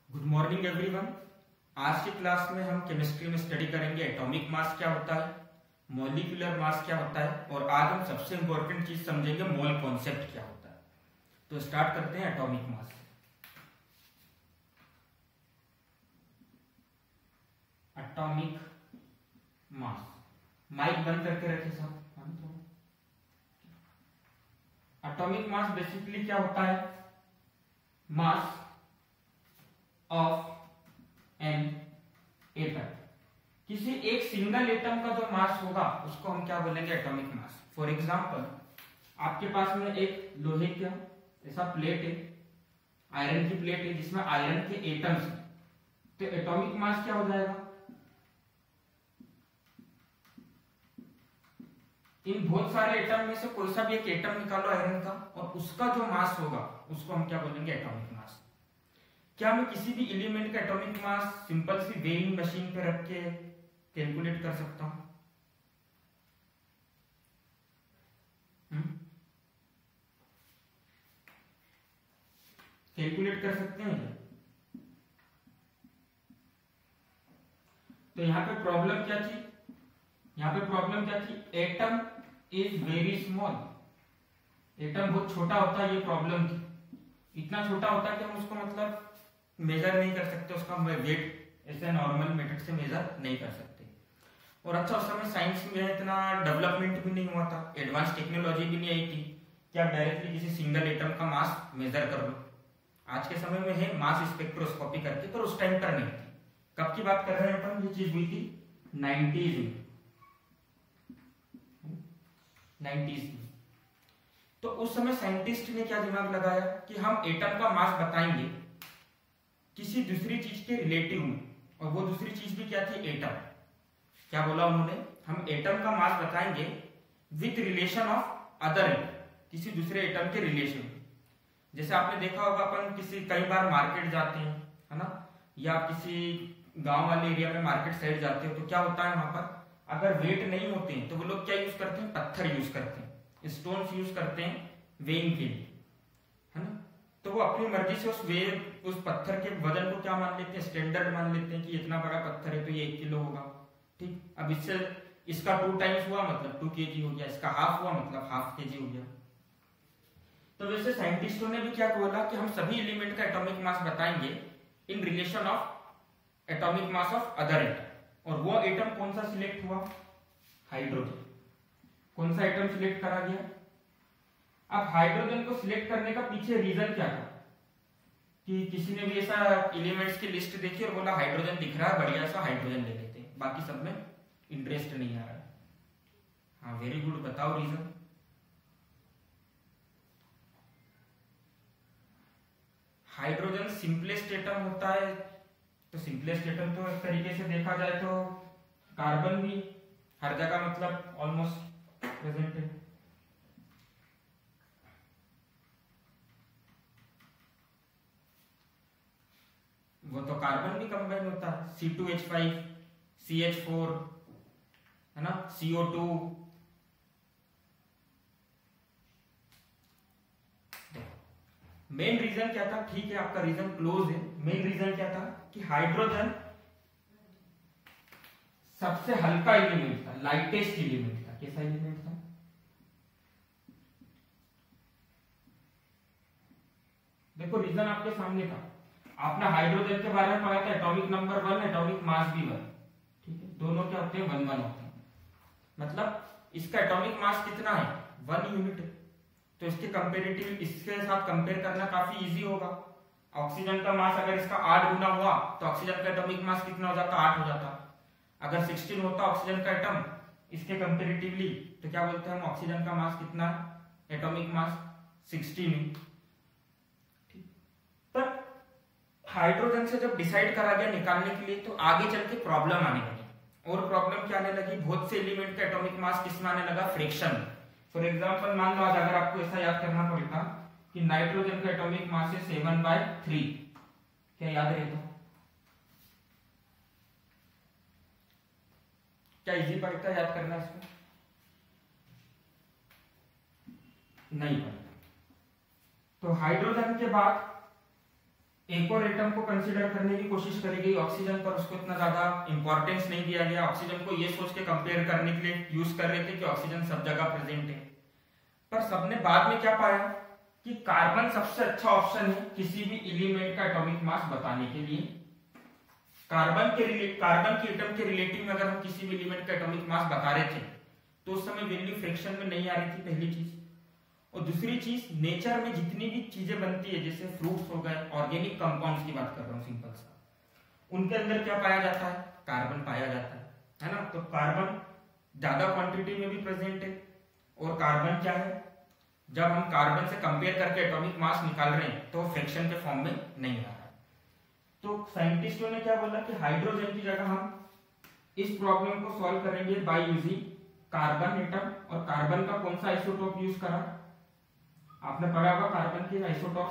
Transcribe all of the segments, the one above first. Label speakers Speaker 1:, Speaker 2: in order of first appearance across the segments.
Speaker 1: Good morning everyone. आज की class में हम केमिस्ट्री में स्टडी करेंगे एटॉमिक मास क्या होता है, मॉलिक्यूलर मास क्या होता है और आज हम सबसे इंपॉर्टेंट चीज समझेंगे मोल कॉन्सेप्ट क्या होता है। तो स्टार्ट करते हैं atomic mass. Atomic mass, mic बंद करके रखे सब। एटॉमिक मास बेसिकली क्या होता है, मास ऑफ एन एटम। किसी एक सिंगल एटम का जो मास होगा उसको हम क्या बोलेंगे, एटॉमिक मास। फॉर एग्जांपल आपके पास में एक लोहे का ऐसा प्लेट है, आयरन की प्लेट है जिसमें आयरन के एटम्स हैं, तो एटॉमिक मास क्या हो जाएगा, इन बहुत सारे एटम में से कोई सा भी एक एटम निकालो आयरन का और उसका जो मास होगा उसको हम क्या बोलेंगे, एटॉमिक मास। क्या मैं किसी भी एलिमेंट का एटॉमिक मास सिंपल सी वेइंग मशीन पे रख के कैलकुलेट कर सकता हूं? कैलकुलेट कर सकते हैं क्या? तो यहां पे प्रॉब्लम क्या थी, atom is very small. Atom बहुत छोटा होता है, ये प्रॉब्लम थी। इतना छोटा होता है कि हम उसको मतलब मेजर नहीं कर सकते, उसका वेट ऐसे नॉर्मल मेथड से मेजर नहीं कर सकते। और अच्छा, उस समय साइंस में इतना डेवलपमेंट भी नहीं हुआ था, एडवांस टेक्नोलॉजी भी नहीं आई थी कि आप डायरेक्टली किसी सिंगल एटम का मास मेजर कर लो। आज के समय में है मास स्पेक्ट्रोस्कोपी करके, पर उस टाइम पर नहीं थी। कब की बात कर रहे हैं अपन, ये चीज हुई थी 90s में। तो उस समय साइंटिस्ट ने क्या दिमाग लगाया कि हम एटम का मास बताएंगे किसी दूसरी चीज के रिलेटिव में, और वो दूसरी चीज भी क्या थी, एटम। क्या बोला उन्होंने, हम एटम का मास बताएंगे with relation of other atom, किसी दूसरे एटम के रिलेशन में। जैसे आपने देखा होगा अपन किसी कई बार मार्केट जाते हैं, है ना, या किसी गांव वाले एरिया में मार्केट साइड जाते हो, तो क्या होता है वहां पर अगर वेट नहीं होते हैं तो वो लोग क्या यूज करते हैं, पत्थर यूज करते हैं, स्टोन्स यूज करते हैं वेइंग के लिए, है ना। तो वो अपनी मर्जी से उस पत्थर के वजन को क्या मान लेते हैं, स्टैंडर्ड मान लेते हैं कि इतना बड़ा पत्थर है तो ये 1 किलो होगा। ठीक, अब इससे इसका 2 टाइम्स हुआ मतलब 2 kg हो गया, इसका हाफ हुआ मतलब हाफ kg हो गया। तो वैसे साइंटिस्टों ने भी क्या बोला कि हम सभी एलिमेंट का एटॉमिक मास बताएंगे in relation of atomic mass of other atom. और वो एटम कौन सा सिलेक्ट हुआ, हाइड्रोजन। कौन सा एटम सिलेक्ट करा गया। अब हाइड्रोजन को सिलेक्ट करने का पीछे रीजन क्या था, कि किसी ने भी ऐसा एलिमेंट्स की लिस्ट देखी और बोला हाइड्रोजन दिख रहा है, बढ़िया सा हाइड्रोजन ले लेते हैं, बाकी सब में इंटरेस्ट नहीं आ रहा है। हाँ, वेरी गुड, बताओ रीजन। हाइड्रोजन सिंपलेस्ट एटम होता है, तो सिंपलेस्ट एटम तो एक तरीके से देखा जाए तो कार्बन भी हर जगह मतलब ऑलमोस्ट प्रेजेंट है। वो तो कार्बन भी कंबाइन होता है, C2H5, CH4, है ना, CO2। मेन रीजन क्या था, ठीक है आपका रीजन क्लोज है, मेन रीजन क्या था कि हाइड्रोजन सबसे हल्का एलिमेंट था, लाइटेस्ट एलिमेंट था। कैसा एलिमेंट था, देखो रीजन आपके सामने था। आपने हाइड्रोजन के बारे में पढ़ा था, एटॉमिक नंबर 1, एटॉमिक मास भी 1। ठीक है, दोनों क्या होते हैं, 1 1 होते हैं। मतलब इसका एटॉमिक मास कितना है, 1 यूनिट। तो इसके कंपेरेटिव इसके साथ कंपेयर करना काफी इजी होगा। ऑक्सीजन का मास अगर इसका 8 गुना हुआ तो ऑक्सीजन का एटॉमिक मास कितना हो जाता, 8 हो जाता। अगर 16 होता ऑक्सीजन का एटम इसके कंपेरेटिवली, तो क्या बोलते हैं हम, ऑक्सीजन का मास कितना है, एटॉमिक मास 16। पर हाइड्रोजन से जब डिसाइड करा गया निकालने के लिए, तो आगे चल के प्रॉब्लम आने लगी। और प्रॉब्लम क्या आने लगी, बहुत से एलिमेंट का एटॉमिक मास किसमें आने लगा, फ्रिक्शन। फॉर एग्जांपल मान लो आज अगर आपको ऐसा याद करना पड़ता कि नाइट्रोजन का एटॉमिक मास है 7/3, क्या याद रहता, क्या इजी पड़ता याद करना इसको, नहीं पड़ता। तो हाइड्रोजन के बाद एक और एटम को कंसीडर करने की कोशिश करी गई ऑक्सीजन पर, उसको इतना ज्यादा इंपॉर्टेंस नहीं दिया गया। ऑक्सीजन को ये सोच के कंपेयर करने के लिए यूज कर रहे थे कि ऑक्सीजन सब जगह प्रेजेंट है, पर सबने बाद में क्या पाया कि कार्बन सबसे अच्छा ऑप्शन है किसी भी एलिमेंट का एटॉमिक मास बताने के लिए। कार्बन की एटम के रिलेटिव में अगर हम किसी भी एलिमेंट का एटॉमिक मास बता रहे थे तो उस समय वैल्यू फ्रैक्शन में नहीं आ रही थी, पहली चीज। और दूसरी चीज, नेचर में जितनी भी चीजें बनती है, जैसे फ्रूट्स हो गए, ऑर्गेनिक कंपाउंड्स की बात कर रहा हूँ सिंपल सा, उनके अंदर क्या पाया जाता है? कार्बन पाया जाता है ना। तो कार्बन ज्यादा क्वांटिटी में भी प्रेजेंट है। और कार्बन क्या है, जब हम कार्बन से कंपेयर करके एटॉमिक मास निकाल रहे हैं तो फ्रैक्शन के फॉर्म में नहीं आ रहा है। तो साइंटिस्टों ने क्या बोला कि हाइड्रोजन की जगह हम इस प्रॉब्लम को सॉल्व करेंगे बाय यूजिंग कार्बन एटम। और कार्बन का कौन सा आइसोटोप यूज करा? आपने पढ़ा होगा कार्बन के आइसोटोप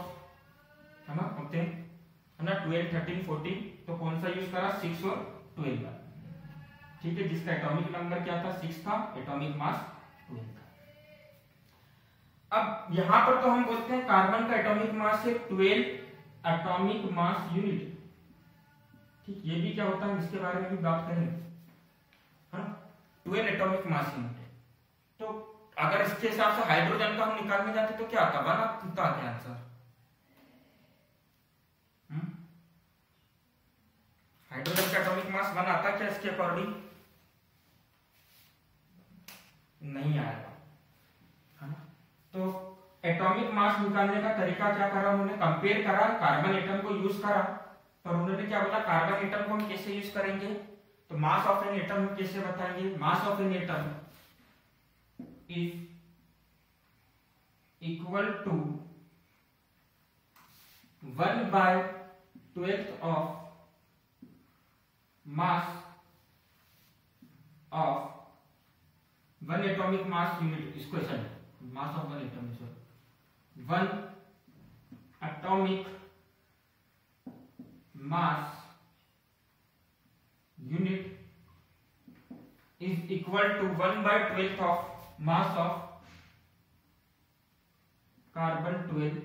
Speaker 1: है ना, होते हैं है ना, 12, 13, 14। तो कौन सा यूज करा? 6 और 12। ठीक है, जिसका एटॉमिक नंबर क्या था? 6 था, एटॉमिक मास 12 था। अब यहां पर तो हम बोलते हैं कार्बन का एटॉमिक मास है 12 एटॉमिक मास यूनिट। ठीक, ये भी क्या होता है इसके बारे में भी बात करेंगे, हाँ, 12 एटॉमिक मास यूनिट। तो अगर इसके हिसाब से हाइड्रोजन का हम निकालने जाते तो क्या आता? 1 आता क्या आंसर? हाइड्रोजन का एटॉमिक मास 1 आता क्या इसके अकॉर्डिंग? नहीं आएगा, है ना। तो एटॉमिक मास निकालने का तरीका क्या करा उन्होंने? कंपेयर करा, कार्बन एटम को यूज करा। पर उन्होंने क्या बोला? कार्बन एटम को हम कैसे यूज करेंगे? तो मास ऑफ एन एटम हम कैसे बताएंगे? Mass of an atom is equal to 1/12 of mass of 1 atomic mass unit. इसको ऐसा mass of 1 atom, 1 atomic mass unit is equal to 1/12 of mass of carbon 12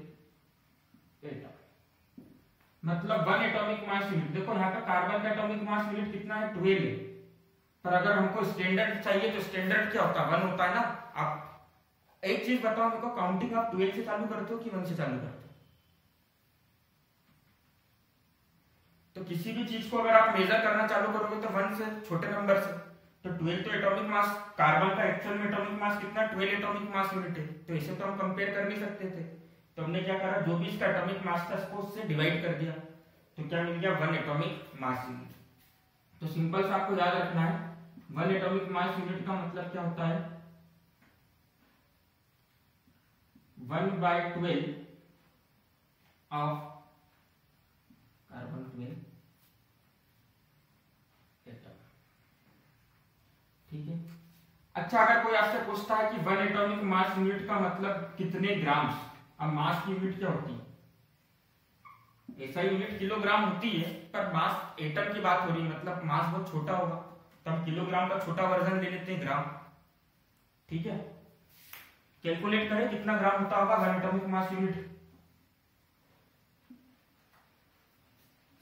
Speaker 1: atom. मतलब 1 atomic mass unit, देखो यहाँ पे carbon का atomic mass unit कितना है? 12 है। पर अगर हमको स्टैंडर्ड चाहिए तो स्टैंडर्ड क्या होता है? 1 होता है ना। आप एक चीज बताओ मेरे को, काउंटिंग आप 12 से चालू करते हो कि 1 से चालू करते हो? तो किसी भी चीज को अगर आप मेजर करना चालू करोगे तो 1 से, छोटे नंबर से। तो 12 तो एटॉमिक मास, कार्बन का एक्चुअल में एटॉमिक मास कितना? 12 एटॉमिक मास यूनिट है। तो इसे तो हम कंपेयर कर नहीं सकते थे, तो हमने क्या करा? जो भी इसका एटॉमिक मास था उसको उससे डिवाइड कर दिया, तो क्या मिल गया? 1 एटॉमिक मास यूनिट। तो सिंपल सा आपको याद रखना है, 1 एटॉमिक मास यूनिट का मतलब क्या होता है? 1/12 ऑफ कार्बन 12 एटम। ठीक है। अच्छा, अगर कोई आपसे पूछता है कि 1 एटॉमिक मास यूनिट का मतलब कितने ग्राम्स? अब मास की यूनिट क्या होती है? ऐसा यूनिट किलोग्राम होती है, पर मास एटम की बात हो रही है, मतलब मास बहुत छोटा होगा, तो हम किलोग्राम का छोटा वर्जन ले लेते हैं, ग्राम। ठीक है, कैलकुलेट करें कितना ग्राम होता होगा 1 एटॉमिक मास यूनिट।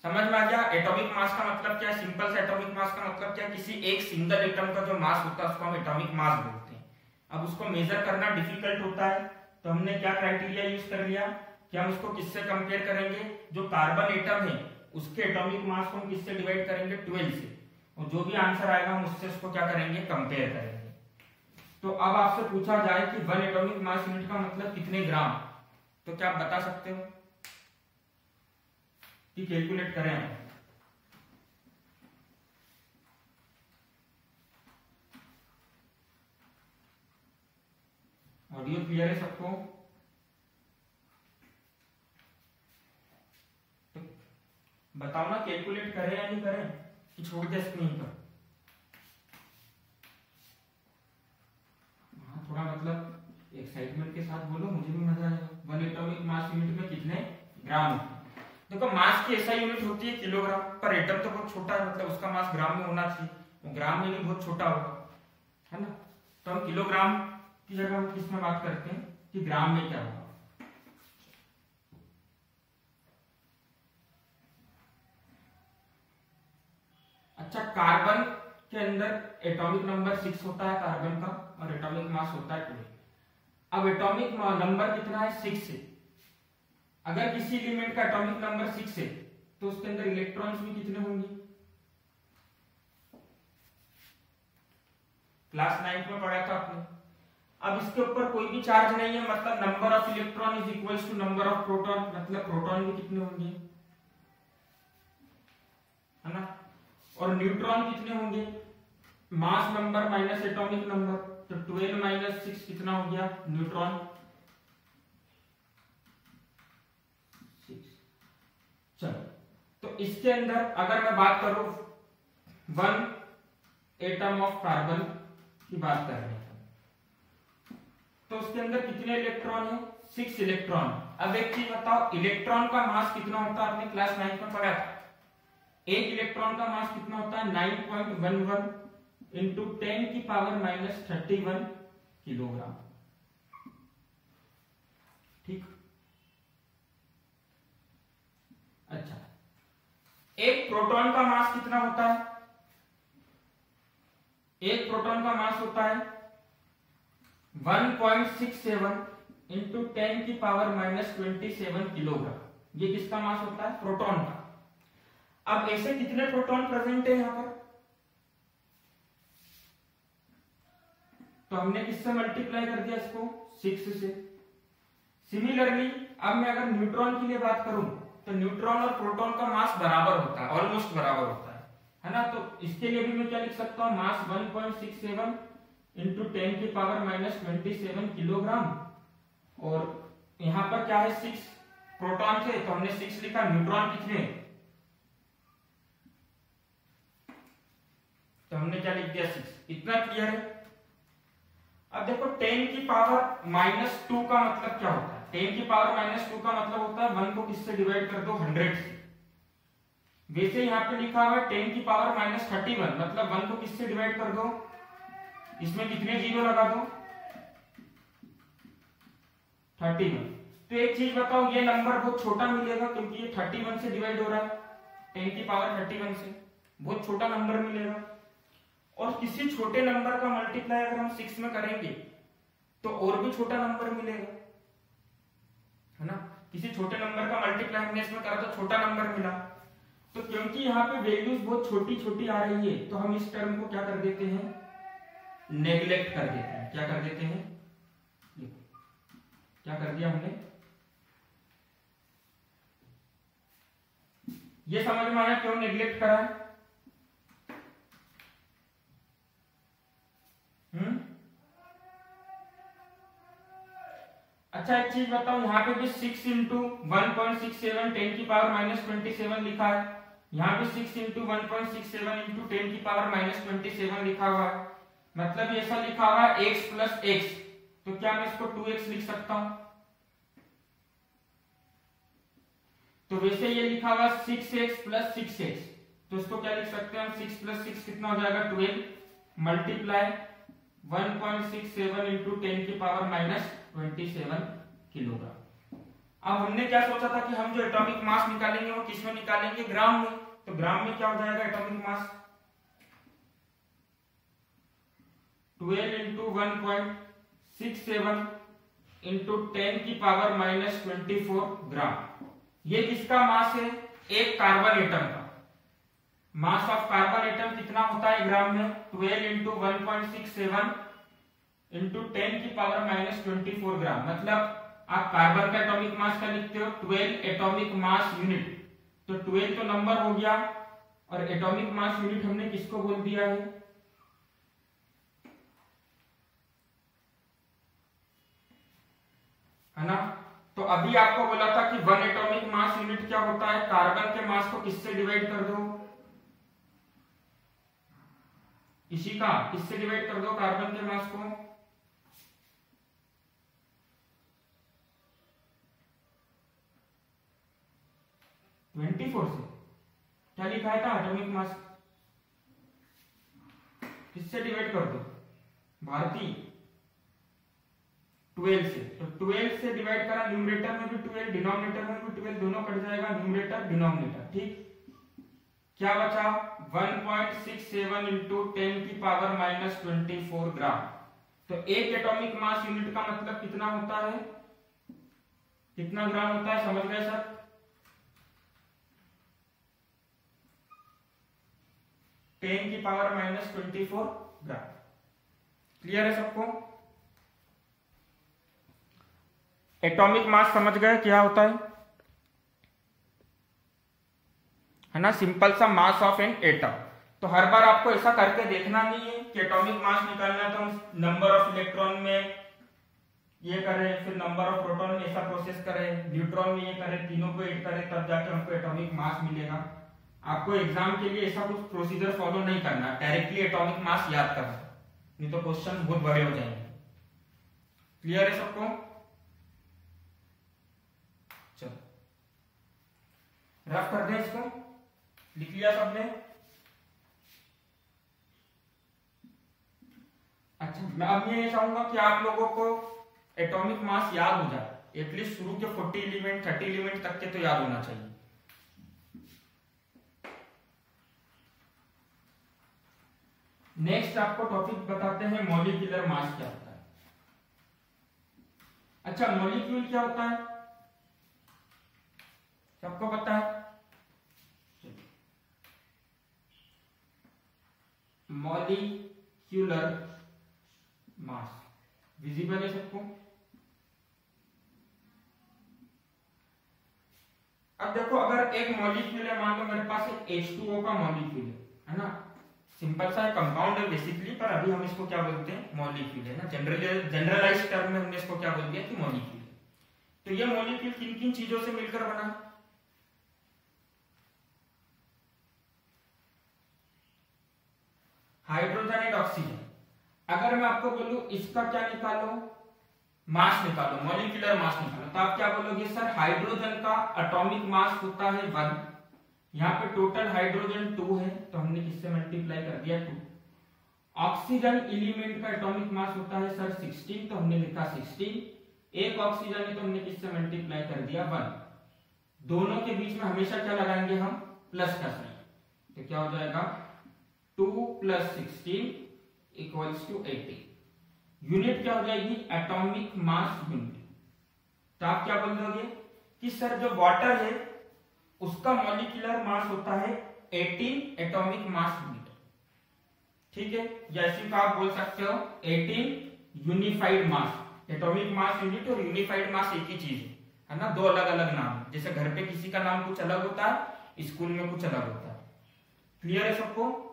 Speaker 1: समझ में आ गया? एटॉमिक मास का मतलब क्या है? सिंपल से एटॉमिक मास का मतलब क्या है? किसी एक सिंगल एटम का जो मास होता है उसको हम एटॉमिक मास बोलते हैं। अब उसको मेजर करना डिफिकल्ट होता है, तो हमने क्या क्राइटेरिया यूज कर लिया कि हम उसको किससे कंपेयर करेंगे? जो कार्बन एटम है उसके एटॉमिक मास को हम किससे डिवाइड करेंगे? 12 से। और जो भी आंसर आएगा हम उससे उसको क्या करेंगे? कंपेयर करेंगे। तो अब आपसे पूछा जाए कि 1 एटॉमिक मास यूनिट का मतलब कितने ग्राम, तो क्या आप बता सकते हो कि कैलकुलेट करें हम? ऑडियो क्लियर है सबको? तो बताओ ना, कैलकुलेट करें या नहीं करें कि छोड़ दे स्क्रीन पर? हाँ, थोड़ा मतलब एक्साइटमेंट के साथ बोलो, मुझे भी मजा आएगा। 1 एटॉमिक मास यूनिट में कितने ग्राम होते हैं? देखो, मास की ऐसा यूनिट होती है किलोग्राम, पर एटम तो बहुत छोटा है, मतलब उसका मास ग्राम में होना चाहिए, वो ग्राम में नहीं, बहुत छोटा होगा, है ना। तो हम किलोग्राम की जगह हम किस में बात करते हैं कि ग्राम में क्या होगा। अच्छा, कार्बन के अंदर एटॉमिक नंबर 6 होता है कार्बन का, और एटॉमिक मास होता है 12। अब एटॉमिक नंबर कितना है? 6 है। अगर किसी एलिमेंट का एटॉमिक नंबर 6 है तो उसके अंदर इलेक्ट्रॉन्स भी कितने होंगे? क्लास 9 में पढ़ा था आपने। अब इसके ऊपर कोई भी चार्ज नहीं है, मतलब number of electron is equals to number of proton, मतलब प्रोटॉन भी कितने होंगे, है ना। और न्यूट्रॉन कितने होंगे? Mass number minus atomic number, तो 12 माइनस 6 कितना हो गया? न्यूट्रॉन 6। चलो, तो इसके अंदर अगर मैं बात करूं 1 एटम ऑफ कार्बन की बात कर रहे हैं, तो उसके अंदर कितने इलेक्ट्रॉन है? 6 इलेक्ट्रॉन। अब एक चीज बताओ, इलेक्ट्रॉन का मास कितना होता है? आपने क्लास 9 में पढ़ा था। एक इलेक्ट्रॉन का मास कितना होता है? 9.11 इंटू 10 की पावर माइनस 31 किलोग्राम। ठीक। अच्छा, एक प्रोटॉन का मास कितना होता है? एक प्रोटॉन का मास होता है 1.67 इंटू 10 की पावर माइनस 27 किलोग्राम। ये किसका मास होता है? प्रोटॉन का। अब ऐसे कितने प्रोटॉन प्रेजेंट है यहां पर? तो हमने किससे मल्टीप्लाई कर दिया इसको? 6 से। सिमिलरली अब मैं अगर न्यूट्रॉन की लिए बात करूं तो न्यूट्रॉन और प्रोटॉन का मास बराबर होता है, ऑलमोस्ट बराबर होता है ना। तो इसके लिए भी मैं क्या लिख सकता हूं? मास 1.67 इंटू 10 की पावर माइनस 27 किलोग्राम। और यहां पर क्या है? 6 प्रोटॉन थे तो हमने 6 लिखा। न्यूट्रॉन कितने? तो हमने क्या लिख दिया? 6। इतना क्लियर है। अब देखो 10 की पावर माइनस 2 का मतलब क्या होता है? 10 की पावर माइनस 2 का मतलब होता है 1 को किससे डिवाइड कर दो? 100 से। वैसे यहाँ पे लिखा हुआ है 10 की पावर माइनस 31, मतलब 1 को किससे डिवाइड कर दो? इसमें कितने जीरो लगा दो? 31। तो एक चीज बताओ, ये नंबर बहुत छोटा मिलेगा क्योंकि ये 31 से डिवाइड हो रहा है, 10 की पावर 31 से, बहुत छोटा नंबर मिलेगा। और किसी छोटे नंबर का मल्टीप्लाई अगर हम 6 में करेंगे तो और भी छोटा नंबर मिलेगा, है ना। किसी छोटे नंबर का मल्टीप्लाई हमने इसमें करा तो छोटा नंबर मिला। तो क्योंकि यहाँ पे वैल्यूज बहुत छोटी छोटी आ रही है तो हम इस टर्म को क्या कर देते हैं? नेग्लेक्ट कर देते हैं। क्या कर देते हैं? क्या कर दिया हमने? ये समझ में आया क्यों नेग्लेक्ट करा? अच्छा, एक चीज बताओ, यहाँ पे भी 6 इंटू 1.67 10 की पावर माइनस 27 लिखा है। यहाँ पे 6 इंटू 1.67 इंटू 10 की पावर माइनस 27 लिखा हुआ है, मतलब ऐसा लिखा हुआ है x प्लस एक्स। तो क्या मैं इसको 2x लिख सकता हूं? तो वैसे ये लिखा हुआ 6x प्लस 6x, तो इसको क्या लिख सकते हैं हम? 6 प्लस 6 कितना हो जाएगा? 12 मल्टीप्लाई 1.67 इंटू 10 की पावर माइनस 27 किलोग्राम। अब हमने क्या सोचा था कि हम जो एटॉमिक मास निकालेंगे वो किस में निकालेंगे? ग्राम में। तो ग्राम में क्या हो जाएगा एटॉमिक मास? 12 इंटू 1.67 इंटू 10 की पावर माइनस 24 ग्राम। ये किसका मास है? एक कार्बन एटम का। मास ऑफ कार्बन एटम कितना होता है ग्राम में? 12 इंटू 1.67 इंटू 10 की पावर माइनस 24 ग्राम। मतलब आप कार्बन का एटॉमिक मास क्या लिखते हो? 12 एटॉमिक मास यूनिट। तो 12 तो नंबर हो गया और एटॉमिक मास यूनिट हमने किसको बोल दिया है ना। तो अभी आपको बोला था कि 1 एटॉमिक मास यूनिट क्या होता है? कार्बन के मास को किससे डिवाइड कर दो? इसी का किससे डिवाइड कर दो कार्बन के मास को? से। क्या लिखा था? एटॉमिक मास किससे डिवाइड कर दो? भारतीय 12 से। तो 12 से डिवाइड करा, न्यूमरेटर में भी 12 डिनोमिनेटर में भी 12, दोनों कट जाएगा न्यूमरेटर डिनोमिनेटर। ठीक, क्या बचा 1.67 इंटू 10 की पावर माइनस 24 ग्राम। तो एक एटॉमिक मास यूनिट का मतलब कितना होता है, कितना ग्राम होता है, समझ गए सर? टेन की पावर माइनस 24 ग्राम। क्लियर है सबको? एटॉमिक मास समझ गए क्या होता है ना? सिंपल सा मास ऑफ एन एटम। तो हर बार आपको ऐसा करके देखना नहीं है कि एटॉमिक मास निकालना है तो हम नंबर ऑफ इलेक्ट्रॉन में ये करें, फिर नंबर ऑफ प्रोटॉन में ऐसा प्रोसेस करें, न्यूट्रॉन में ये करें, तीनों को ऐड करें तब जाके हमको एटॉमिक मास मिलेगा। आपको एग्जाम के लिए ऐसा कुछ प्रोसीजर फॉलो नहीं करना, डायरेक्टली एटॉमिक मास याद करना, नहीं तो क्वेश्चन बहुत बड़े हो जाएंगे। क्लियर है सबको? चलो रफ कर दें इसको, लिख लिया सबने? अच्छा, मैं अब ये चाहूंगा कि आप लोगों को एटॉमिक मास याद हो जाए, एटलीस्ट शुरू के 40 एलिमेंट 30 एलिमेंट तक के तो याद होना चाहिए। नेक्स्ट आपको टॉपिक बताते हैं मॉलिक्यूलर मास क्या होता है। अच्छा, मॉलिक्यूल क्या होता है सबको पता है? मॉलिक्यूलर मास विजिबल है सबको? अब देखो, अगर एक मॉलिक्यूल है, मान लो मेरे पास एक H2O का मॉलिक्यूल है ना, सिंपल सा कंपाउंड है बेसिकली, पर अभी हम इसको क्या बोलते हैं, मॉलिक्यूल है ना, जनरलाइज टर्म में हमने इसको क्या बोल दिया कि मॉलिक्यूल है। तो ये मॉलिक्यूल किन किन चीजों से मिलकर बना है? Hydrogen and oxygen. अगर मैं आपको बोलूं इसका क्या निकालो, मास निकालो, मॉलिक्यूलर मास निकालो, तो आप क्या बोलोगे? सर हाइड्रोजन का एटॉमिक मास होता है 1, यहाँ पे टोटल हाइड्रोजन 2 है तो हमने किससे मल्टीप्लाई कर दिया 2। ऑक्सीजन एलिमेंट का एटॉमिक मास होता है सर 16, तो हमने लिखा 16। एक ऑक्सीजन है तो हमने किससे मल्टीप्लाई कर दिया 1। दोनों के बीच में हमेशा क्या लगाएंगे हम? प्लस का साइन। तो क्या हो जाएगा 2 + 16 = 80। यूनिट क्या हो जाएगी? Atomic mass unit. तो आप क्या बोल दोगे कि सर जो वाटर है उसका मॉलिक्यूलर मास होता है 18 एटॉमिक मास यूनिट। ठीक है, या इसी को आप बोल सकते हो 18 यूनिफाइड मास। एटॉमिक मास यूनिट और यूनिफाइड मास एक ही चीज है ना, दो अलग अलग नाम है। जैसे घर पे किसी का नाम कुछ अलग होता है, स्कूल में कुछ अलग होता है। क्लियर है सबको?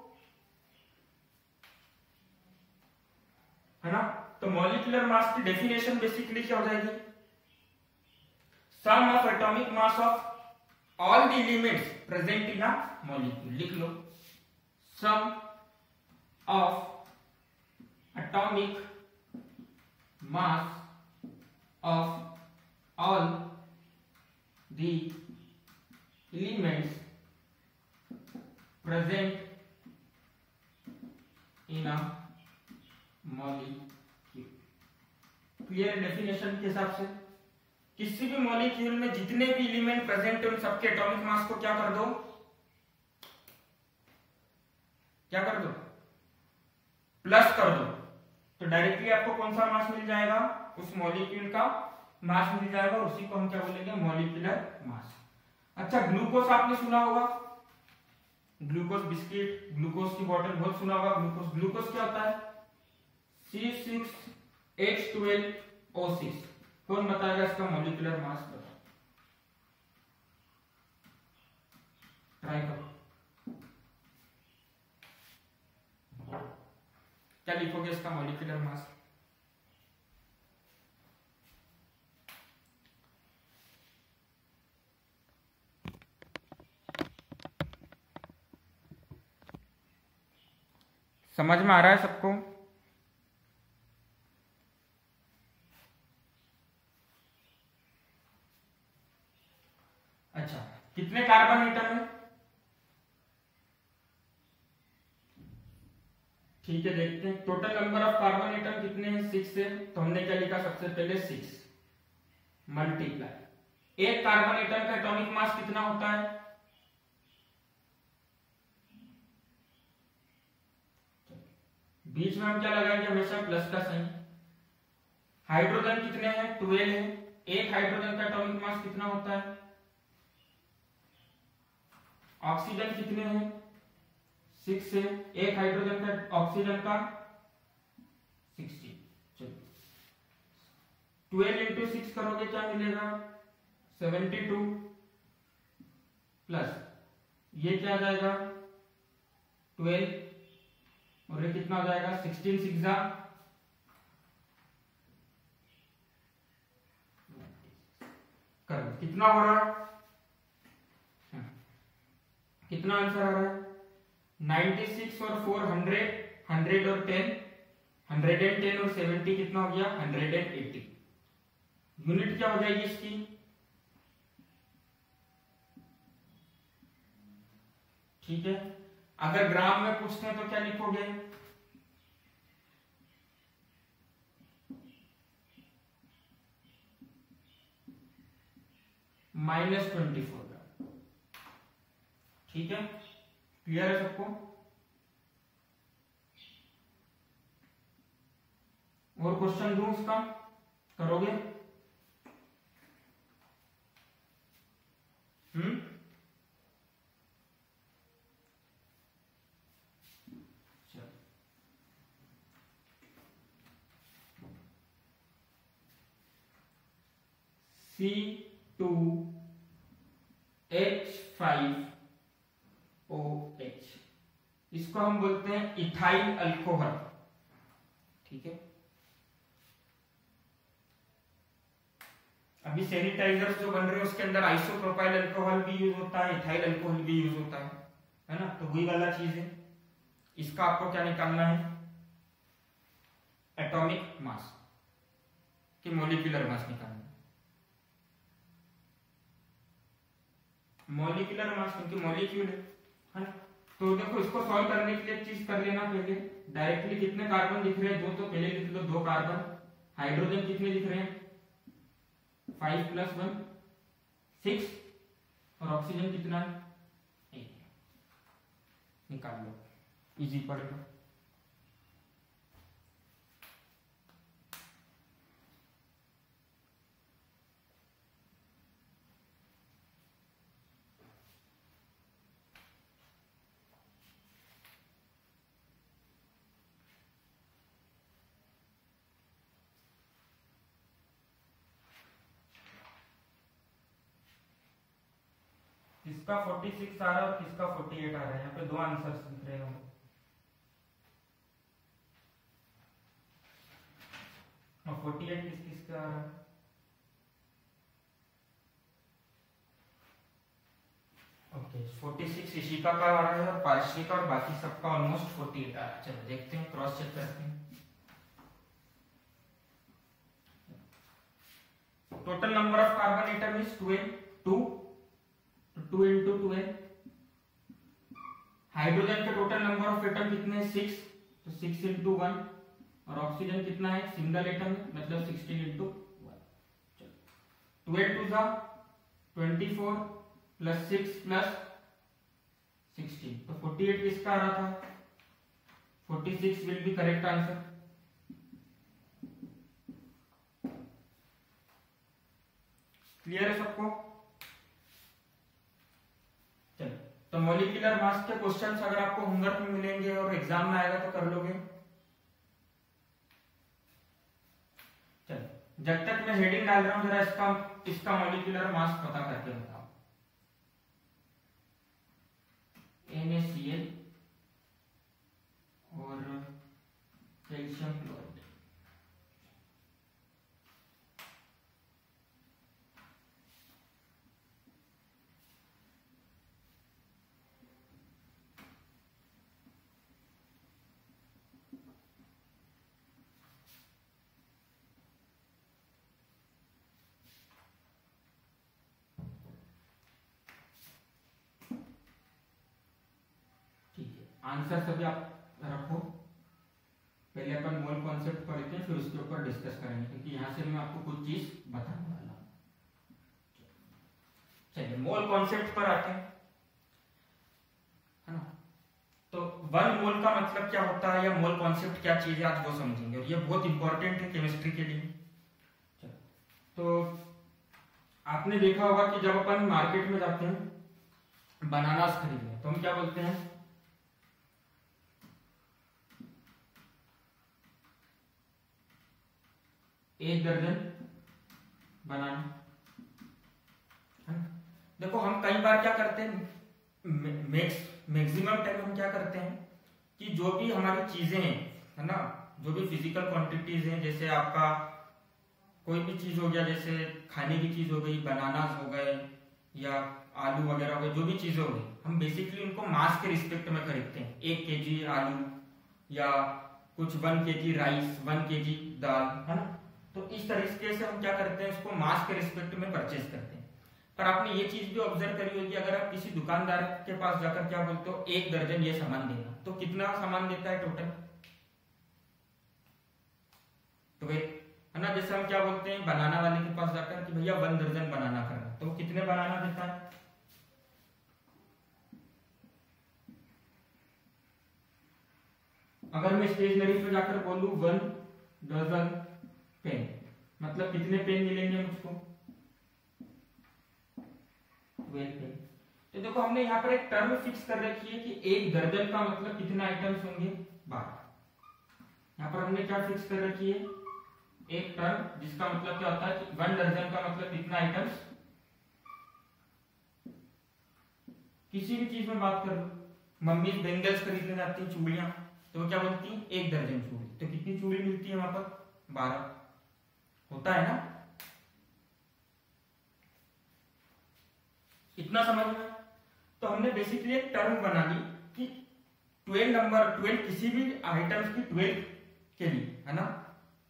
Speaker 1: है ना? तो मॉलिक्यूलर मास की डेफिनेशन बेसिकली क्या हो जाएगी? Sum of atomic mass of all the elements present in a molecule. लिख लो, sum of atomic mass of all the elements present in a molecule. Clear? Definition के हिसाब से किसी भी मॉलिक्यूल में जितने भी एलिमेंट प्रेजेंट है उन सबके एटॉमिक मास को क्या कर दो? क्या कर दो? प्लस कर दो। तो डायरेक्टली आपको कौन सा मास मिल जाएगा? उस मॉलिक्यूल का मास मिल जाएगा, उसी को हम क्या बोलेंगे? Molecular mass. अच्छा, ग्लूकोज आपने सुना होगा, ग्लूकोज बिस्किट, ग्लूकोज की बोतल बहुत सुना होगा। ग्लूकोज, ग्लूकोज क्या होता है? C6H12O6। कौन बताएगा इसका मॉलिक्यूलर मास? बताओ, ट्राई करो। क्या लिखोगे इसका मॉलिक्यूलर मास? समझ में आ रहा है सबको? अच्छा, कितने कार्बन एटम है? ठीक है, देखते हैं total number of carbon atom कितने हैं? 6 है। तो हमने क्या लिखा? सबसे पहले 6 मल्टीप्लाई। एक कार्बन एटम का एटॉमिक मास कितना होता है? बीच में हम क्या लगाएंगे, हमेशा प्लस का साइन। हाइड्रोजन कितने हैं, 12 है। एक हाइड्रोजन का एटॉमिक मास कितना होता है, ऑक्सीजन कितने हैं, 6 है। एक हाइड्रोजन का ऑक्सीजन का 60। चलो 12 इंटू 6 करोगे क्या मिलेगा, 72 प्लस ये क्या आ जाएगा 12 और ये कितना हो जाएगा 16 6 जा करो कितना हो रहा है, कितना आंसर आ रहा है 96 और 400, 100 और 10, 110 और 70 कितना हो गया 180। यूनिट क्या हो जाएगी इसकी, ठीक है। अगर ग्राम में पूछते हैं तो क्या लिखोगे, -24 ग्राम, ठीक है। क्लियर है सबको, और क्वेश्चन दूं उसका, करोगे, C2H5OH, इसको हम बोलते हैं इथाइल अल्कोहल, ठीक है। अभी सैनिटाइजर्स जो बन रहे हैं उसके अंदर आइसोप्रोपाइल अल्कोहल भी यूज होता है, इथाइल अल्कोहल भी यूज होता है ना, तो वही वाला चीज है। इसका आपको क्या निकालना है, एटॉमिक मास कि मॉलिक्यूलर मास निकालना है, मॉलिक्यूलर मास, क्योंकि मॉलिक्यूल है ना। तो देखो इसको सॉल्व करने के लिए एक चीज कर लेना, पहले डायरेक्टली कितने कार्बन दिख रहे हैं, दो, तो पहले लिख लो 2 कार्बन। हाइड्रोजन कितने दिख रहे हैं 5 + 1 6, और ऑक्सीजन कितना है 1, निकाल लो, इजी पड़ेगा। किसका 46 आ रहा है और किसका 48 आ रहा है, यहाँ पे 2 आंसर्स दिख रहे होंगे। और 48 किस किसका आ रहा है, ओके 46 ईशिका का आ रहा है और पारसी का, और बाकी सबका ऑलमोस्ट 48 आ रहा है। चलो देखते हैं, क्रॉस चेक करते हैं। Total number of carbon atom is 2, 2 into 12। Hydrogen के टोटल नंबर ऑफ एटम कितने हैं 6, तो 6 into 1, और ऑक्सीजन कितना है सिंगल एटम मतलब 16 into 1। 12 2 जा 24 प्लस 6 प्लस 16, तो 48 किसका आ रहा था, 46 will be correct answer. Clear है सबको, तो मॉलिक्यूलर मास के क्वेश्चंस अगर आपको होमवर्क में मिलेंगे और एग्जाम में आएगा तो कर लोगे। चलो जब तक मैं हेडिंग डाल रहा हूं, जरा इसका मॉलिक्यूलर मास पता करके बताओ। NaCl और कैल्शियम क्लोराइड, आंसर सभी आप रखो। पहले अपन मोल कॉन्सेप्ट पढ़ते हैं, फिर उसके ऊपर डिस्कस करेंगे, क्योंकि यहां से मैं आपको कुछ चीज बताने वाला हूं। चलिए मोल कॉन्सेप्ट पर आते हैं, है ना। तो वन मोल का मतलब क्या होता है या मोल कॉन्सेप्ट क्या चीज है आज वो समझेंगे, और ये बहुत इंपॉर्टेंट है केमिस्ट्री के लिए। तो आपने देखा होगा कि जब अपन मार्केट में जाते हैं बनानास खरीदने तो हम क्या बोलते हैं, 1 दर्जन बनाना। देखो हम कई बार क्या करते हैं, मैक्सिमम टाइम हम क्या करते हैं कि जो भी हमारी चीजें हैं, है ना, जो भी फिजिकल क्वांटिटीज हैं, जैसे आपका कोई भी चीज हो गया, जैसे खाने की चीज हो गई, बनानास हो गए या आलू वगैरह हो गए, जो भी चीजें हो गई, हम बेसिकली उनको मास के रिस्पेक्ट में खरीदते हैं। 1 केजी आलू या कुछ 1 केजी राइस, 1 केजी दाल, है ना। तो इस तरीके से हम क्या करते हैं, उसको मास के रिस्पेक्ट में परचेज करते हैं। पर आपने ये चीज भी ऑब्जर्व करी होगी, अगर आप किसी दुकानदार के पास जाकर क्या बोलते हो, 1 दर्जन ये सामान देना, तो कितना सामान देता है टोटल, तो है ना। जैसे हम क्या बोलते हैं बनाना वाले के पास जाकर कि भैया 1 दर्जन बनाना करना, तो कितने बनाना देता है, अगर मैं स्टेशनरी पे जाकर बोलूं 1 दर्जन पेन, मतलब कितने पेन मिलेंगे मुझको, 12 पेन। तो देखो हमने यहाँ पर एक टर्म फिक्स कर रखी है कि 1 दर्जन का मतलब कितने आइटम्स होंगे, 12। यहाँ पर हमने क्या फिक्स कर रखी है, एक टर्म जिसका मतलब क्या होता है कि 1 दर्जन का मतलब कितना आइटम्स। किसी भी चीज में बात कर लो, मम्मी बेंगल्स खरीदने जाती है, चूड़ियां, तो वो क्या बोलती है 1 दर्जन चूड़ी, तो कितनी चूड़ी मिलती है वहां पर, 12 होता है ना। इतना समझ में। तो हमने बेसिकली एक टर्म बना ली कि 12 किसी भी आइटम्स की 12 के लिए, है ना,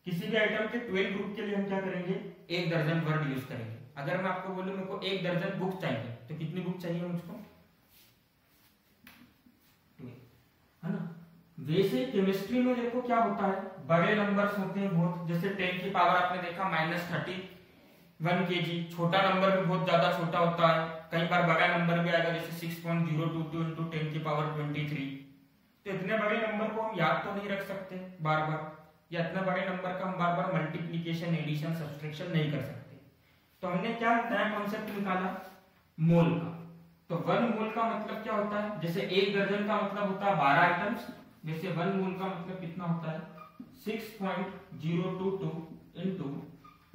Speaker 1: किसी भी आइटम के 12 ग्रुप के लिए हम क्या करेंगे, 1 दर्जन वर्ड यूज करेंगे। अगर मैं आपको बोलूं मेरे को 1 दर्जन बुक चाहिए, तो कितनी बुक चाहिए मुझको, 12, है ना। वैसे केमिस्ट्री में देखो क्या होता है, बड़े नंबर्स होते हैं बहुत, जैसे 10 की पावर आपने देखा -31 kg, छोटा नंबर भी बहुत ज्यादा छोटा होता है, कई बार बड़ा नंबर भी आएगा, जैसे 6.022 इंटू 10 की पावर 23। तो इतने बड़े नंबर को हम याद तो नहीं रख सकते बार बार, या इतने बड़े नंबर का हम बार बार मल्टीप्लीकेशन, एडिशन, सब्सट्रैक्शन नहीं कर सकते। तो हमने क्या नया कॉन्सेप्ट निकाला, मोल का। तो 1 मोल का मतलब क्या होता है, जैसे 1 दर्जन का मतलब होता है 12 आइटम्स, वैसे 1 मोल का मतलब कितना होता है, 6.022 इंटू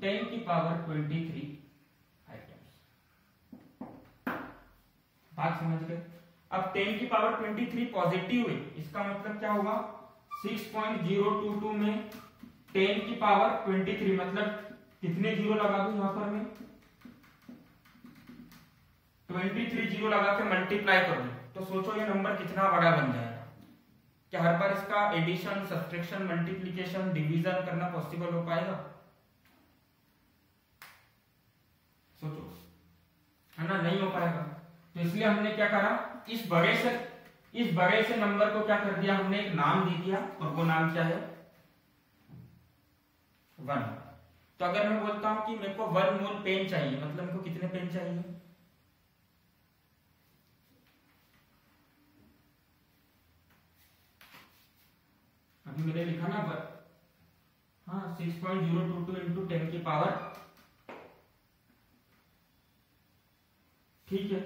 Speaker 1: 10 की पावर 23 आइटम्स। बात समझ गए। अब 10 की पावर 23 पॉजिटिव है, इसका मतलब क्या होगा, 6.022 में 10 की पावर 23, मतलब कितने जीरो लगा दूं यहां पर मैं, 23 जीरो लगा के मल्टीप्लाई करूं, तो सोचो ये नंबर कितना बड़ा बन जाएगा। क्या हर बार इसका एडिशन, सब्सट्रैक्शन, मल्टीप्लिकेशन, डिवीजन करना पॉसिबल हो पाएगा, सोचो, है ना, नहीं हो पाएगा। तो इसलिए हमने क्या करा, इस बड़े से नंबर को क्या कर दिया, हमने एक नाम दे दिया, और वो नाम क्या है, 1। तो अगर मैं बोलता हूं कि मेरे को 1 मोल पेन चाहिए, मतलब मेरे को कितने पेन चाहिए, अभी मैंने लिखा ना, हाँ 6.022 इंटू 10 की पावर, ठीक है।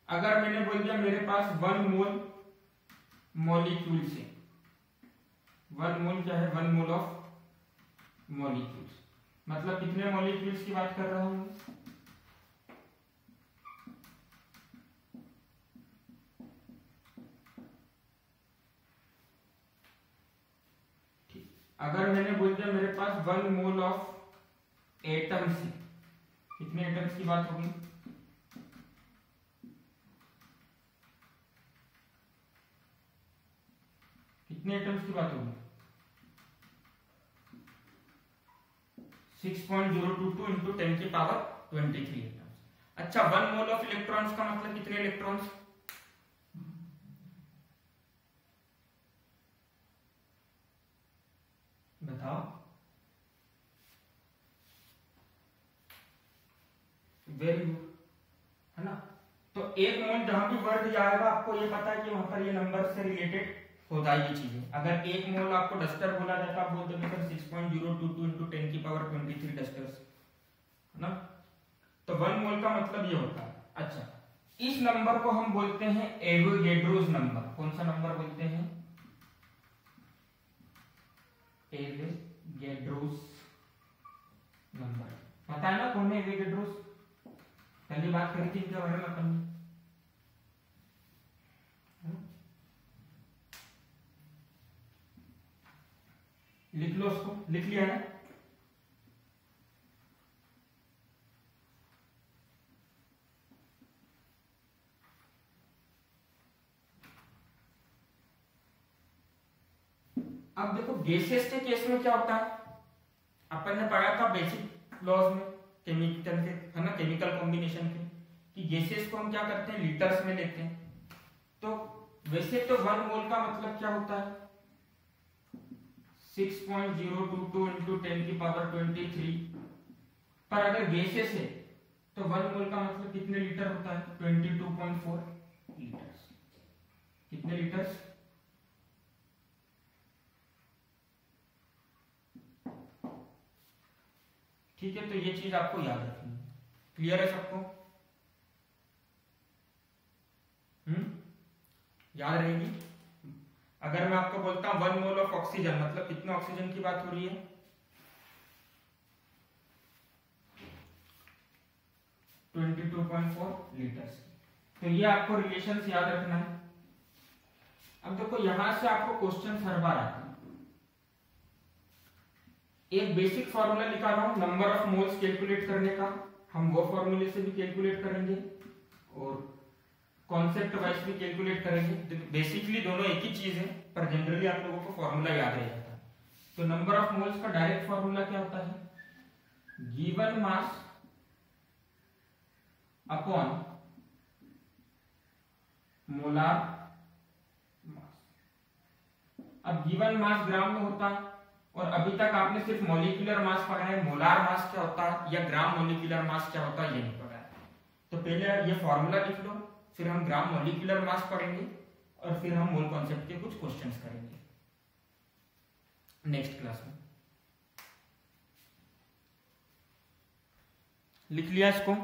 Speaker 1: अगर मैंने बोल दिया मेरे पास 1 मोल मॉलिक्यूल्स है, 1 मोल क्या है, 1 मोल ऑफ मॉलिक्यूल्स, मतलब कितने मॉलिक्यूल्स की बात कर रहा हूं, अगर मैंने बोल दिया मेरे पास 1 मोल ऑफ एटम्स है, कितने एटम्स की बात होगी, कितने एटम्स की बात होगी, 6.022 इंटू 10 की पावर 23 एटम्स। अच्छा 1 मोल ऑफ इलेक्ट्रॉन्स का मतलब कितने इलेक्ट्रॉन्स, बताओ, वेरी गुड, है ना। तो 1 मोल जहां भी वर्ड आएगा आपको ये पता है कि वहां पर ये नंबर से रिलेटेड होता है ये चीजें। अगर 1 मोल आपको डस्टर बोला जाता है, आप बोल दोगे सर 6.022 into 10 की पावर 23 डस्टर्स, है ना। तो 1 मोल का मतलब ये होता है। अच्छा, इस नंबर को हम बोलते हैं एवोगैड्रोस नंबर। कौन सा नंबर बोलते हैं? Avogadro's number. पता है ना कौन है एवोगैड्रोस? पहली बात करी थी इनके बारे में अपन ने। लिख लो उसको, लिख लिया ना। अब देखो गैसेस के केस में क्या होता है, अपन ने पढ़ा था बेसिक लॉज में केमिकल के, है ना, केमिकल कॉम्बिनेशन के, कि गैसेस को हम क्या करते हैं, लीटर्स में लेते हैं। तो वैसे तो 1 मोल का मतलब क्या होता है, 6.022 into 10 की पावर 23। पर अगर गैसेस है तो 1 मोल का मतलब कितने लीटर होता है, 22.4 लीटर्स। कितने लीटर्स? ठीक है, तो ये चीज आपको याद रखनी है। क्लियर है सबको? याद रहेगी। अगर मैं आपको बोलता हूं 1 मोल ऑफ ऑक्सीजन, मतलब कितने ऑक्सीजन की बात हो रही है, 22.4 लीटर्स। तो ये आपको रिलेशंस याद रखना है। अब देखो यहां से आपको क्वेश्चन हर बार आता है। एक बेसिक फॉर्मूला लिखा रहा हूं नंबर ऑफ मोल्स कैलकुलेट करने का, हम वो फॉर्मूले से भी कैलकुलेट करेंगे और कॉन्सेप्ट वाइज भी कैलकुलेट करेंगे। बेसिकली दोनों एक ही चीज है, पर जनरली आप लोगों को फॉर्मूला याद रह जाता है। तो नंबर ऑफ मोल्स का डायरेक्ट फॉर्मूला क्या होता है, given mass upon molar mass. अब गिवन मास ग्राम में होता है, और अभी तक आपने सिर्फ मॉलिक्यूलर मास पढ़ा है, मोलार मास क्या होता है या ग्राम मॉलिक्यूलर मास क्या होता है ये नहीं पढ़ा है। तो पहले ये फॉर्मूला लिख लो, फिर हम ग्राम मॉलिक्यूलर मास पढ़ेंगे और फिर हम मोल कॉन्सेप्ट के कुछ क्वेश्चंस करेंगे नेक्स्ट क्लास में। लिख लिया इसको?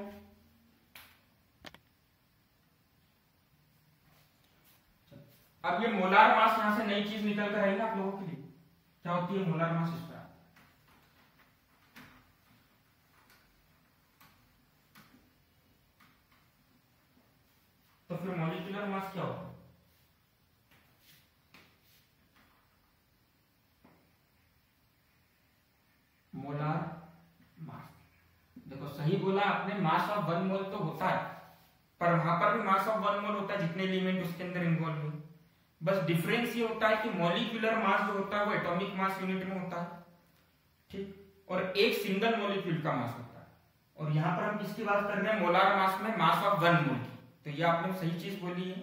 Speaker 1: अब ये मोलार मास यहां से नई चीज निकल कर आई ना आप लोगों के लिए, क्या होती है मोलार मास? इस तरह तो फिर मॉलिक्यूलर मास क्या होगा, मोलार मास। देखो सही बोला आपने, मास ऑफ 1 मोल तो होता है, पर वहां पर भी मास ऑफ 1 मोल होता है जितने एलिमेंट उसके अंदर इन्वॉल्व हुए। बस डिफरेंस ये होता है कि मॉलिक्यूलर मास जो होता है वो एटॉमिक मास यूनिट में होता है, ठीक, और एक सिंगल मॉलिक्यूल का मास होता है। और यहां पर हम किसकी बात कर रहे हैं, मोलार मास में मास ऑफ 1 मोल की। तो ये आपने सही चीज बोली है,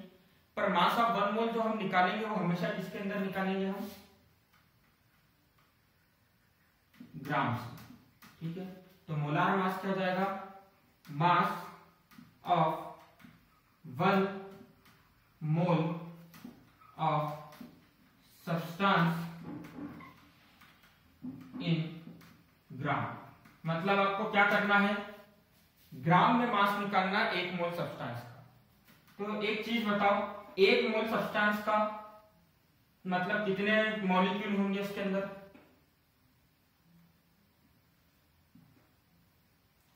Speaker 1: पर मास ऑफ 1 मोल जो हम निकालेंगे वो हमेशा किसके अंदर निकालेंगे, हम ग्राम से, ठीक है। तो मोलार मास क्या हो जाएगा, mass of 1 mole of substance in gram. मतलब आपको क्या करना है, ग्राम में मास निकालना है 1 मोल सब्सटेंस का। तो एक चीज बताओ, 1 मोल सब्सटेंस का मतलब कितने मॉलिक्यूल होंगे इसके अंदर,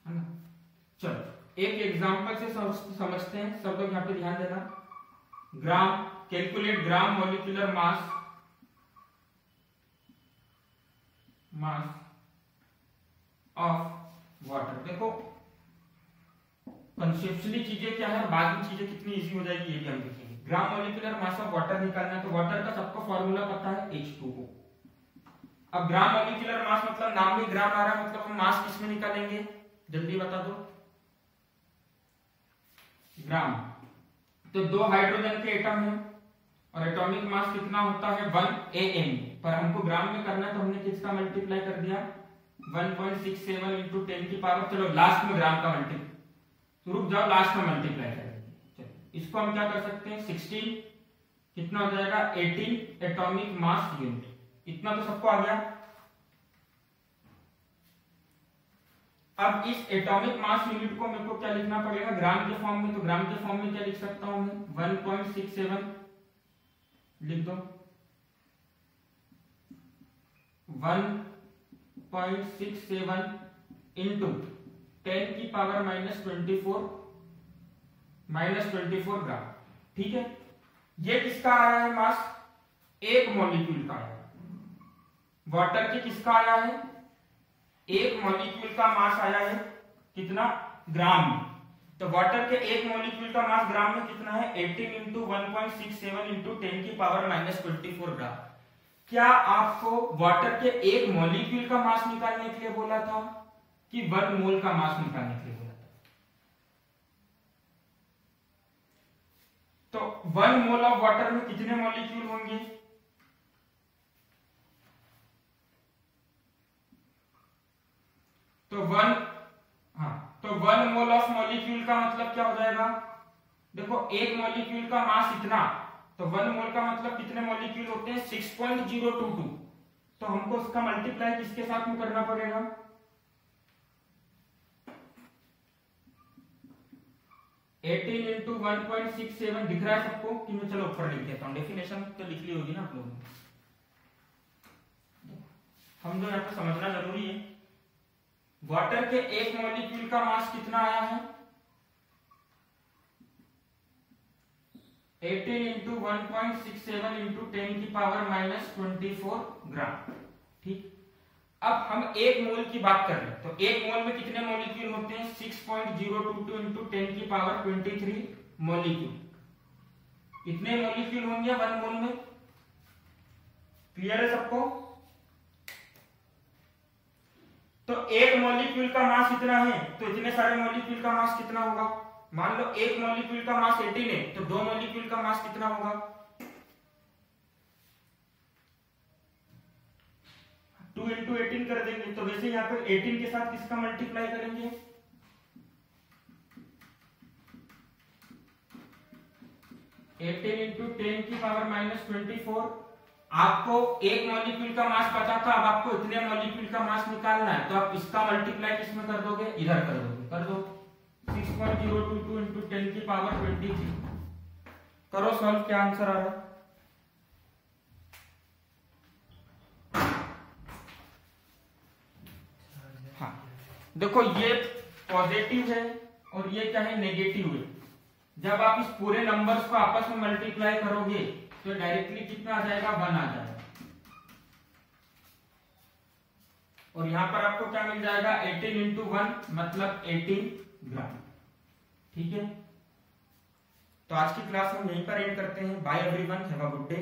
Speaker 1: है ना। चलो एक एग्जांपल से समझते हैं, सब लोग यहां पे ध्यान देना। Gram, calculate gram molecular mass, mass of water. देखो कंसेप्चुअली चीजें क्या है, बाद में चीजें कितनी इजी हो जाएगी ये भी हम देखेंगे। ग्राम मॉलिक्यूलर मास ऑफ वाटर निकालना है, तो वाटर का सबको फॉर्मूला पता है H2O। अब ग्राम मॉलिक्यूलर मास मतलब नाम में ग्राम आ रहा है, मतलब हम मास किसमें निकालेंगे, जल्दी बता दो, ग्राम। तो 2 हाइड्रोजन के एटम हैं और एटॉमिक मास कितना होता है 1 AM, पर हमको ग्राम में करना है तो हमने किसका मल्टीप्लाई कर दिया 1.67 into 10 की पावर, चलो लास्ट में ग्राम का मल्टीप्लाई, तो रुक जाओ लास्ट में मल्टीप्लाई कर देंगे। इसको हम क्या कर सकते हैं 16 कितना हो जाएगा 18 एटॉमिक मास यूनिट, इतना तो सबको आ गया। अब इस एटॉमिक मास यूनिट को मेरे को क्या लिखना पड़ेगा ग्राम के फॉर्म में, तो ग्राम के फॉर्म में क्या लिख सकता हूं मैं 1.67 लिख दो, 1.67 इंटू 10 की पावर -24 ग्राम। ठीक है, ये किसका आया है मास, एक मॉलिक्यूल का आया है। वाटर के किसका आया है, एक मॉलिक्यूल का मास आया है कितना ग्राम में। तो वाटर के एक मॉलिक्यूल का मास ग्राम में कितना है 18 इंटू 1.67 इंटू 10 की पावर -24 ग्राम। क्या आपको वाटर के एक मॉलिक्यूल का मास निकालने के लिए बोला था कि 1 मोल का मास निकालने के लिए बोला था? तो 1 मोल ऑफ वाटर में कितने मॉलिक्यूल होंगे, तो 1 मोल ऑफ मॉलिक्यूल का मतलब क्या हो जाएगा, देखो एक मॉलिक्यूल का मास इतना, तो 1 मोल का मतलब कितने मॉलिक्यूल होते हैं 6.022। तो हमको उसका मल्टीप्लाई किसके साथ में करना पड़ेगा, 18 इंटू 1.67 दिख रहा है सबको कि मैं चलो ऊपर लिख देता हूं, डेफिनेशन तो लिख ली होगी ना आप लोगों ने, हम जो यहाँ पे समझना जरूरी है। वाटर के एक मॉलिक्यूल का मास कितना आया है 18 इंटू 1.67 इंटू 10 की पावर -24 ग्राम। ठीक, अब हम एक मोल की बात कर रहे हैं, तो एक मोल में कितने मॉलिक्यूल होते हैं 6.022 इंटू 10 की पावर 23 मॉलिक्यूल। कितने मॉलिक्यूल होंगे 1 मोल में, क्लियर है सबको? तो एक मॉलिक्यूल का मास इतना है, तो इतने सारे मॉलिक्यूल का मास कितना होगा, मान लो एक मॉलिक्यूल का मास 18 है, तो 2 मॉलिक्यूल का मास कितना होगा, 2 इंटू 18 कर देंगे। तो वैसे यहाँ पे 18 के साथ किसका मल्टीप्लाई करेंगे, 18 इंटू 10 की पावर -24। आपको एक मॉलिक्यूल का मास पता था, अब आपको इतने मॉलिक्यूल का मास निकालना है, तो आप इसका मल्टीप्लाई किसमें कर दोगे, इधर कर दोगे, कर दो 6.022 इंटू 10 की पावर 23। करो सॉल्व, क्या आंसर आ रहा है, हाँ देखो ये पॉजिटिव है और ये क्या है नेगेटिव है। जब आप इस पूरे नंबर्स को आपस में मल्टीप्लाई करोगे तो डायरेक्टली कितना आ जाएगा 1 आ जाएगा, और यहां पर आपको क्या मिल जाएगा 18 इंटू 1 मतलब 18 ग्राम। ठीक है, तो आज की क्लास हम यहीं पर एंड करते हैं। Bye everyone, have a good day.